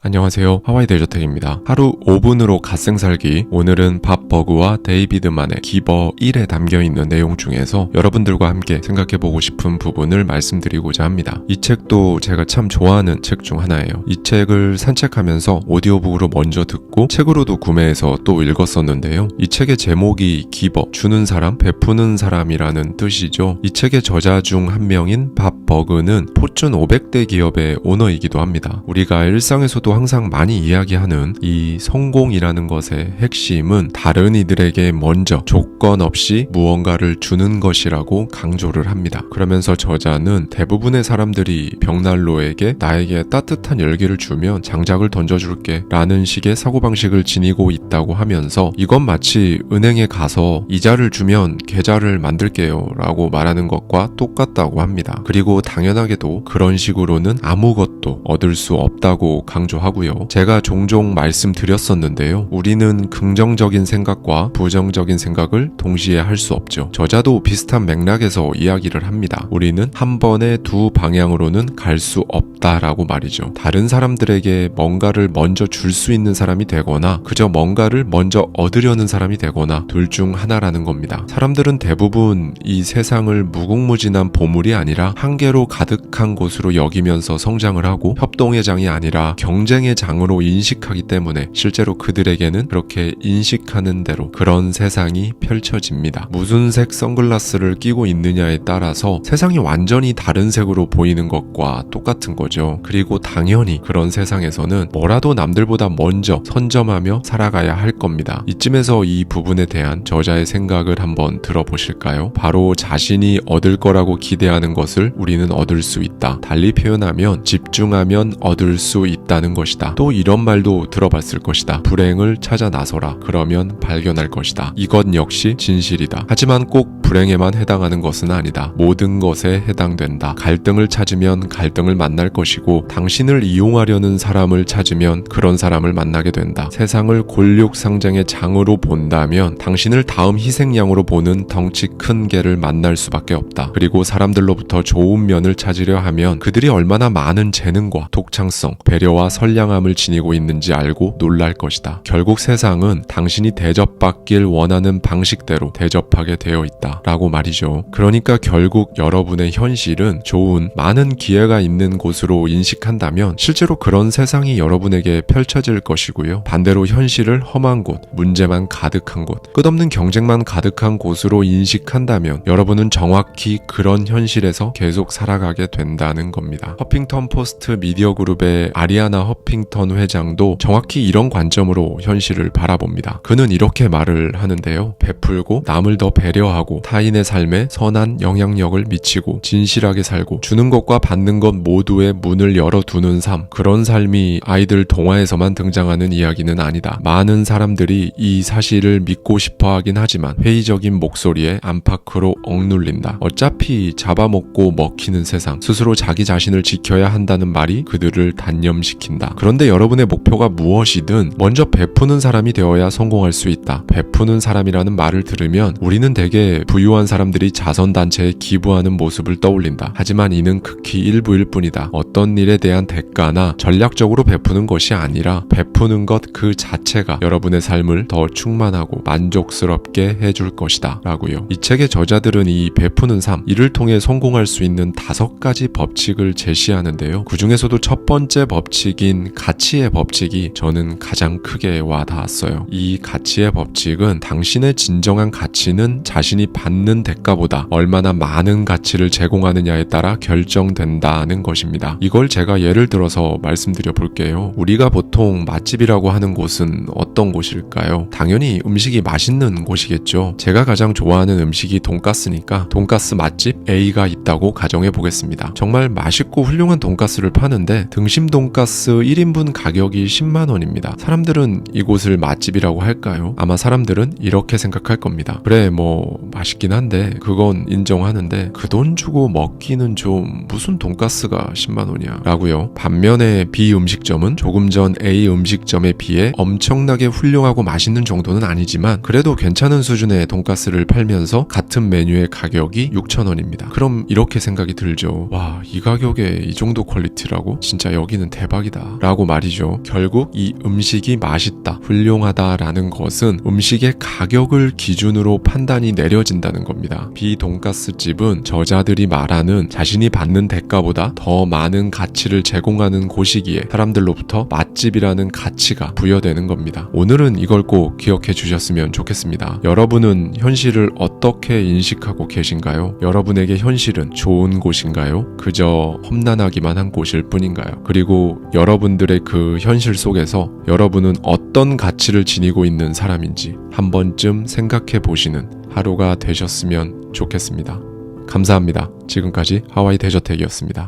안녕하세요. 하와이 데저텍입니다. 하루 5분으로 갓생살기. 오늘은 밥 버그와 데이비드만의 기버 1에 담겨있는 내용 중에서 여러분들과 함께 생각해보고 싶은 부분을 말씀드리고자 합니다. 이 책도 제가 참 좋아하는 책 중 하나예요. 이 책을 산책하면서 오디오북으로 먼저 듣고 책으로도 구매해서 또 읽었었는데요. 이 책의 제목이 기버, 주는 사람, 베푸는 사람이라는 뜻이죠. 이 책의 저자 중 한 명인 밥 버그는 포춘 500대 기업의 오너이기도 합니다. 우리가 일상에서도 항상 많이 이야기하는 이 성공이라는 것의 핵심은 다른 이들에게 먼저 조건 없이 무언가를 주는 것이라고 강조를 합니다. 그러면서 저자는 대부분의 사람들이 벽난로에게 나에게 따뜻한 열기를 주면 장작을 던져줄게 라는 식의 사고방식을 지니고 있다고 하면서 이건 마치 은행에 가서 이자를 주면 계좌를 만들게요 라고 말하는 것과 똑같다고 합니다. 그리고 당연하게도 그런 식으로는 아무것도 얻을 수 없다고 강조하고요. 제가 종종 말씀드렸었는데요. 우리는 긍정적인 생각과 부정적인 생각을 동시에 할 수 없죠. 저자도 비슷한 맥락에서 이야기를 합니다. 우리는 한 번에 두 방향으로는 갈 수 없다라고 말이죠. 다른 사람들에게 뭔가를 먼저 줄 수 있는 사람이 되거나 그저 뭔가를 먼저 얻으려는 사람이 되거나 둘 중 하나라는 겁니다. 사람들은 대부분 이 세상을 무궁무진한 보물이 아니라 한계로 가득한 곳으로 여기면서 성장을 하고 협동의 장이 아니라 경쟁의 장으로 인식하기 때문에 실제로 그들에게는 그렇게 인식하는 대로 그런 세상이 펼쳐집니다. 무슨 색 선글라스를 끼고 있느냐에 따라서 세상이 완전히 다른 색으로 보이는 것과 똑같은 거죠. 그리고 당연히 그런 세상에서는 뭐라도 남들보다 먼저 선점하며 살아가야 할 겁니다. 이쯤에서 이 부분에 대한 저자의 생각을 한번 들어보실까요? 바로 자신이 얻을 거라고 기대하는 것을 우리는 얻을 수 있다. 달리 표현하면 집중하면 얻을 수 있다는 것이다. 또 이런 말도 들어봤을 것이다. 불행을 찾아 나서라. 그러면 발견할 것이다. 이것 역시 진실이다. 하지만 꼭 불행에만 해당하는 것은 아니다. 모든 것에 해당된다. 갈등을 찾으면 갈등을 만날 것이고 당신을 이용하려는 사람을 찾으면 그런 사람을 만나게 된다. 세상을 골육상장의 장으로 본다면 당신을 다음 희생양으로 보는 덩치 큰 개를 만날 수밖에 없다. 그리고 사람들로부터 좋은 면을 찾으려 하면 그들이 얼마나 많은 재능과 독창성, 배려와 선량함을 지니고 있는지 알고 놀랄 것이다. 결국 세상은 당신이 대접받길 원하는 방식대로 대접하게 되어 있다. 라고 말이죠. 그러니까 결국 여러분의 현실은 좋은, 많은 기회가 있는 곳으로 인식한다면 실제로 그런 세상이 여러분에게 펼쳐질 것이고요. 반대로 현실을 험한 곳, 문제만 가득한 곳, 끝없는 경쟁만 가득한 곳으로 인식한다면 여러분은 정확히 그런 현실에서 계속 살아가게 된다는 겁니다. 허핑턴 포스트 미디어 그룹의 아리아나 허핑턴 회장도 정확히 이런 관점으로 현실을 바라봅니다. 그는 이렇게 말을 하는데요. 베풀고 남을 더 배려하고 타인의 삶에 선한 영향력을 미치고 진실하게 살고 주는 것과 받는 것 모두의 문을 열어두는 삶, 그런 삶이 아이들 동화에서만 등장하는 이야기는 아니다. 많은 사람들이 이 사실을 믿고 싶어 하긴 하지만 회의적인 목소리에 안팎으로 억눌린다. 어차피 잡아먹고 먹히는 세상, 스스로 자기 자신을 지켜야 한다는 말이 그들을 단념시킨다. 그런데 여러분의 목표가 무엇이든 먼저 베푸는 사람이 되어야 성공할 수 있다. 베푸는 사람이라는 말을 들으면 우리는 대개 부유한 사람들이 자선단체에 기부하는 모습을 떠올린다. 하지만 이는 극히 일부일 뿐이다. 어떤 일에 대한 대가나 전략적으로 베푸는 것이 아니라 베푸는 것 그 자체가 여러분의 삶을 더 충만하고 만족스럽게 해줄 것이다. 라고요. 이 책의 저자들은 이 베푸는 삶, 이를 통해 성공할 수 있는 5가지 법칙을 제시하는데요. 그 중에서도 첫 번째 법칙인 가치의 법칙이 저는 가장 크게 와닿았어요. 이 가치의 법칙은 당신의 진정한 가치는 자신이 받는 대가보다 얼마나 많은 가치를 제공하느냐에 따라 결정된다는 것입니다. 이걸 제가 예를 들어서 말씀드려 볼게요. 우리가 보통 맛집이라고 하는 곳은 어떤 곳일까요? 당연히 음식이 맛있는 곳이겠죠. 제가 가장 좋아하는 음식이 돈가스니까 돈가스 맛집 A가 있다고 가정해 보겠습니다. 정말 맛있고 훌륭한 돈가스를 파는데 등심 돈가스 1인분 가격이 10만 원입니다. 사람들은 이곳을 맛집이라고 할까요? 아마 사람들은 이렇게 생각할 겁니다. 그래, 뭐 맛있긴 한데 그건 인정하는데 그 돈 주고 먹기는 좀 무슨 돈가스가 10만 원이야 라고요. 반면에 B 음식점은 조금 전 A 음식점에 비해 엄청나게 훌륭하고 맛있는 정도는 아니지만 그래도 괜찮은 수준의 돈가스를 팔면서 같은 메뉴의 가격이 6,000원입니다. 그럼 이렇게 생각이 들죠. 와, 이 가격에 이 정도 퀄리티라고? 진짜 여기는 대박이다 라고 말이죠. 결국 이 음식이 맛있다, 훌륭하다 라는 것은 음식의 가격을 기준으로 판단이 내려진다는 겁니다. B 돈가스 집은 저자들이 말하는 자신이 받는 대가보다 더 많은 가치를 제공하는 곳이기에 사람들로부터 맛집이라는 가치가 부여되는 겁니다. 오늘은 이걸 꼭 기억해 주셨으면 좋겠습니다. 여러분은 현실을 어떻게 인식하고 계신가요? 여러분에게 현실은 좋은 곳인가요? 그저 험난하기만 한 곳일 뿐인가요? 그리고 여러분들의 그 현실 속에서 여러분은 어떤 가치를 지니고 있는 사람인지 한 번쯤 생각해 보시는 하루가 되셨으면 좋겠습니다. 감사합니다. 지금까지 하와이 데저텍이었습니다.